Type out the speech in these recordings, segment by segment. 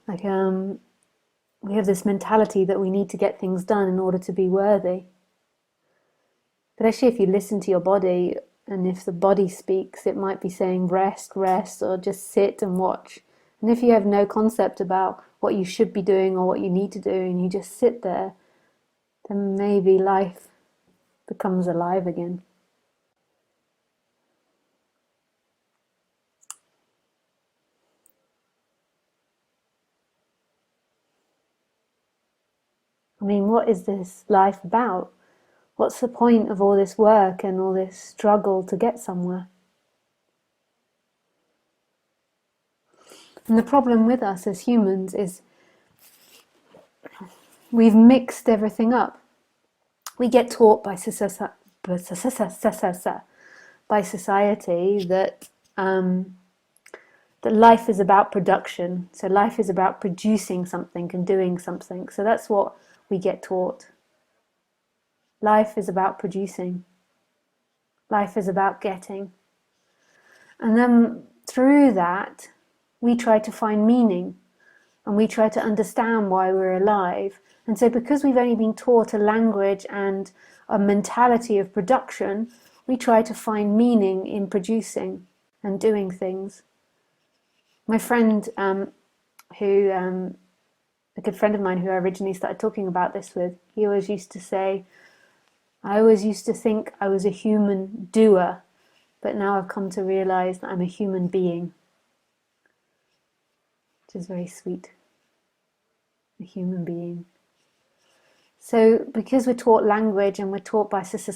Like, we have this mentality that we need to get things done in order to be worthy. But actually, if you listen to your body, and if the body speaks, it might be saying rest, rest, or just sit and watch. And if you have no concept about what you should be doing or what you need to do, and you just sit there, then maybe life becomes alive again. I mean, what is this life about? What's the point of all this work and all this struggle to get somewhere? And the problem with us as humans is we've mixed everything up. We get taught by society that that life is about production. So life is about producing something and doing something. So that's what we get taught. Life is about producing. Life is about getting. And then through that, we try to find meaning, and we try to understand why we're alive. And so because we've only been taught a language and a mentality of production, we try to find meaning in producing and doing things. My friend, a good friend of mine who I originally started talking about this with, he always used to say, I always used to think I was a human doer, but now I've come to realize that I'm a human being. Which is very sweet. A human being. So because we're taught language and we're taught by something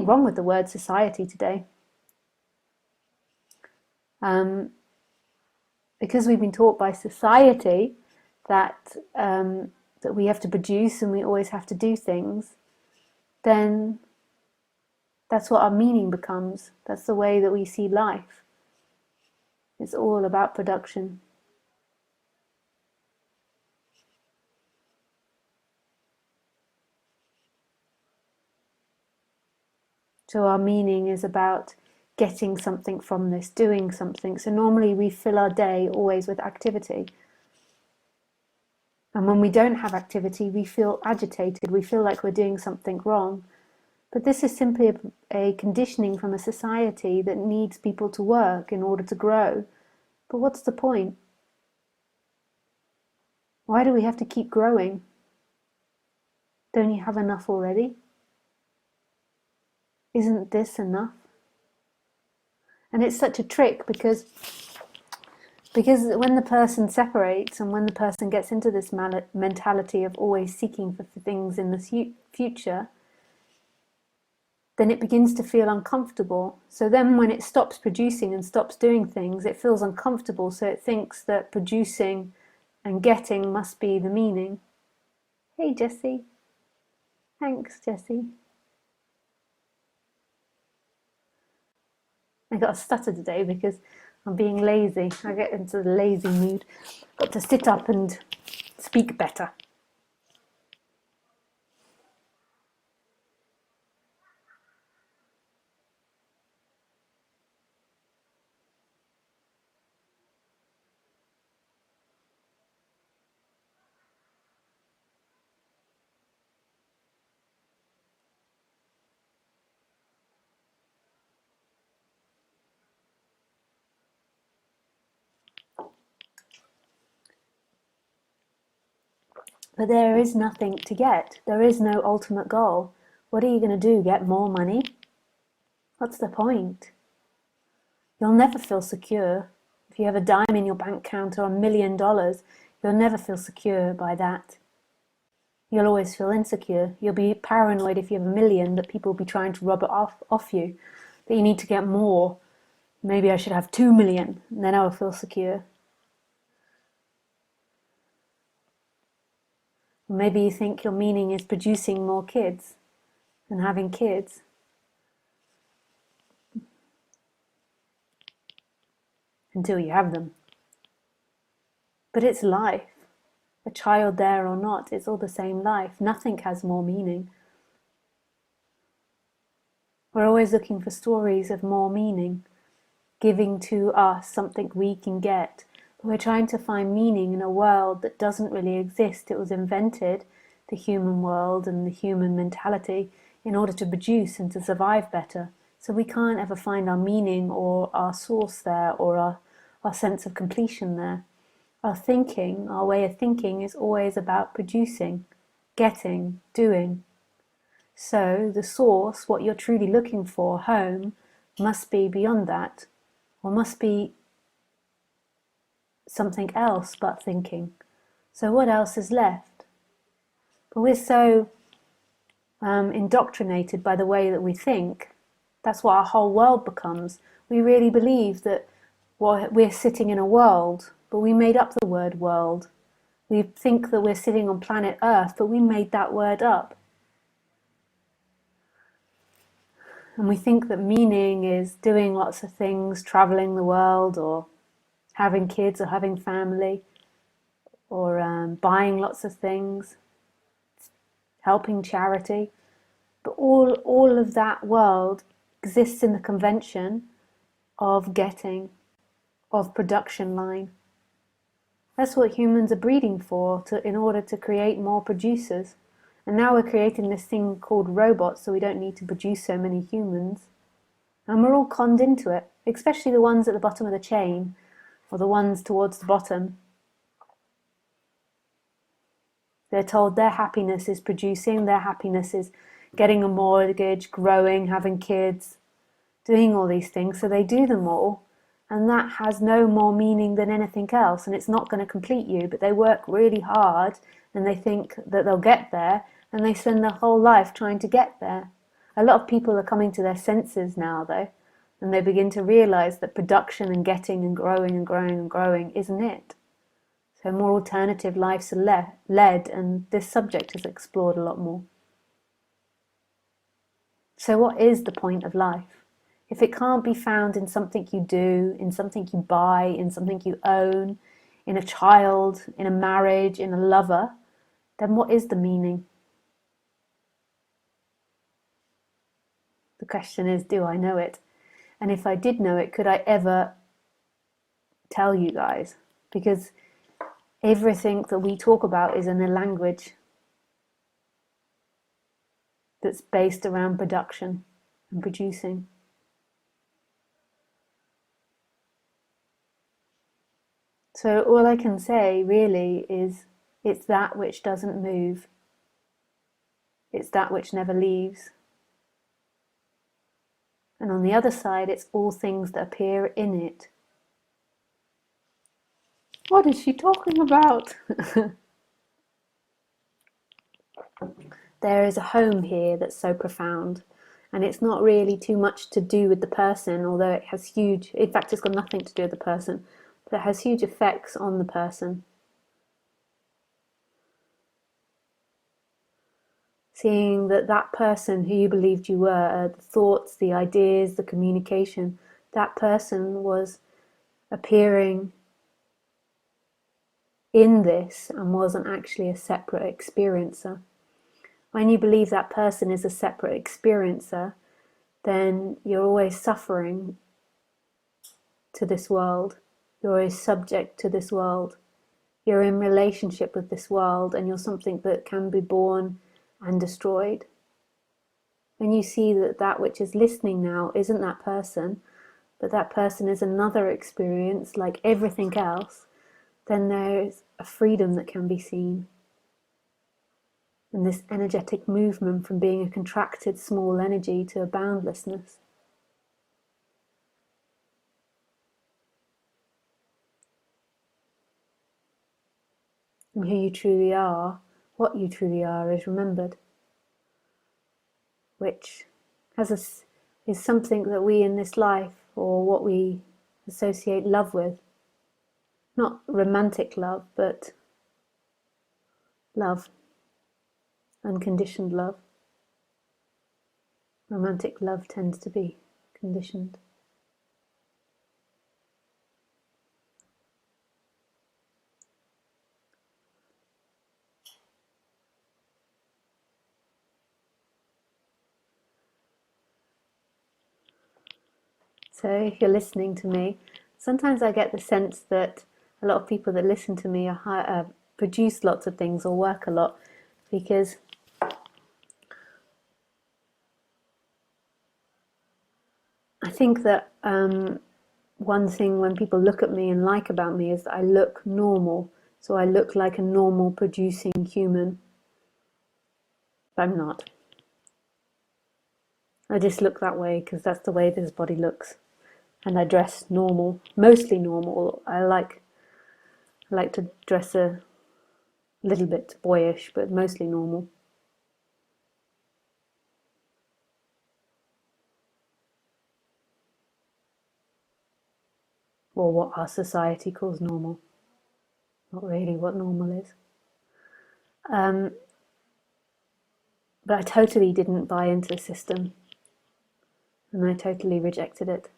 wrong with the word society today. Because we've been taught by society that that we have to produce and we always have to do things, then that's what our meaning becomes. That's the way that we see life. It's all about production. So our meaning is about getting something from this, doing something. So normally we fill our day always with activity. And when we don't have activity, we feel agitated. We feel like we're doing something wrong. But this is simply a conditioning from a society that needs people to work in order to grow. But what's the point? Why do we have to keep growing? Don't you have enough already? Isn't this enough? And it's such a trick because when the person separates and when the person gets into this mentality of always seeking for things in the future, then it begins to feel uncomfortable. So then when it stops producing and stops doing things, it feels uncomfortable. So it thinks that producing and getting must be the meaning. Hey, Jessie. Thanks, Jessie. I got a stutter today because I'm being lazy. I get into the lazy mood. Got to sit up and speak better. But there is nothing to get. There is no ultimate goal. What are you going to do? Get more money? What's the point? You'll never feel secure. If you have a dime in your bank account or $1 million, you'll never feel secure by that. You'll always feel insecure. You'll be paranoid if you have $1 million that people will be trying to rub it off you, that you need to get more. Maybe I should have 2 million, and then I will feel secure. Or maybe you think your meaning is producing more kids and having kids. Until you have them. But it's life. A child there or not, it's all the same life. Nothing has more meaning. We're always looking for stories of more meaning, giving to us something we can get. We're trying to find meaning in a world that doesn't really exist. It was invented, the human world and the human mentality, in order to produce and to survive better. So we can't ever find our meaning or our source there, or our sense of completion there. Our thinking, our way of thinking, is always about producing, getting, doing. So the source, what you're truly looking for, home, must be beyond that, or must be something else but thinking. So what else is left? But we're so indoctrinated by the way that we think. That's what our whole world becomes. We really believe that we're sitting in a world, but we made up the word world. We think that we're sitting on planet Earth, but we made that word up. And we think that meaning is doing lots of things, traveling the world, or having kids, or having family, or buying lots of things, helping charity. But all of that world exists in the convention of getting, of production line. That's what humans are breeding for, in order to create more producers. And now we're creating this thing called robots, so we don't need to produce so many humans. And we're all conned into it, especially the ones at the bottom of the chain, or the ones towards the bottom. They're told their happiness is producing, their happiness is getting a mortgage, growing, having kids, doing all these things. So they do them all, and that has no more meaning than anything else, and it's not going to complete you. But they work really hard, and they think that they'll get there, and they spend their whole life trying to get there. A lot of people are coming to their senses now, though, and they begin to realize that production and getting and growing and growing and growing isn't it. So more alternative lives are led, and this subject is explored a lot more. So what is the point of life? If it can't be found in something you do, in something you buy, in something you own, in a child, in a marriage, in a lover, then what is the meaning? The question is, do I know it? And if I did know it, could I ever tell you guys? Because everything that we talk about is in a language that's based around production and producing. So all I can say really is, it's that which doesn't move. It's that which never leaves. And on the other side, it's all things that appear in it. What is she talking about? There is a home here that's so profound, and it's not really too much to do with the person, although it has huge, in fact it's got nothing to do with the person, but it has huge effects on the person. Seeing that that person who you believed you were, the thoughts, the ideas, the communication, that person was appearing in this and wasn't actually a separate experiencer. When you believe that person is a separate experiencer, then you're always suffering to this world. You're always subject to this world. You're in relationship with this world, and you're something that can be born and destroyed. When you see that that which is listening now isn't that person, but that person is another experience like everything else, then there's a freedom that can be seen. And this energetic movement from being a contracted small energy to a boundlessness. And who you truly are, what you truly are, is remembered, which is something that we in this life, or what we associate love with. Not romantic love, but love. Unconditioned love. Romantic love tends to be conditioned. So if you're listening to me, sometimes I get the sense that a lot of people that listen to me produce lots of things or work a lot, because I think that one thing when people look at me and like about me is that I look normal. So I look like a normal producing human. But I'm not. I just look that way because that's the way this body looks. And I dress normal, mostly normal. I like to dress a little bit boyish, but mostly normal. Or what our society calls normal. Not really what normal is. But I totally didn't buy into the system. And I totally rejected it.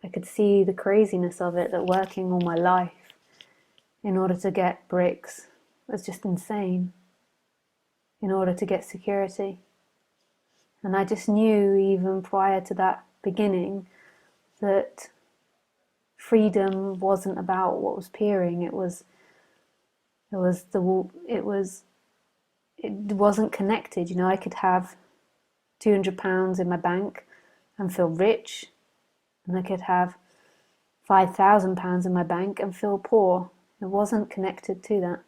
I could see the craziness of it, that working all my life in order to get bricks was just insane, in order to get security. And I just knew, even prior to that beginning, that freedom wasn't about what was peering. It wasn't connected. You know, I could have £200 in my bank and feel rich, and I could have £5,000 in my bank and feel poor. It wasn't connected to that.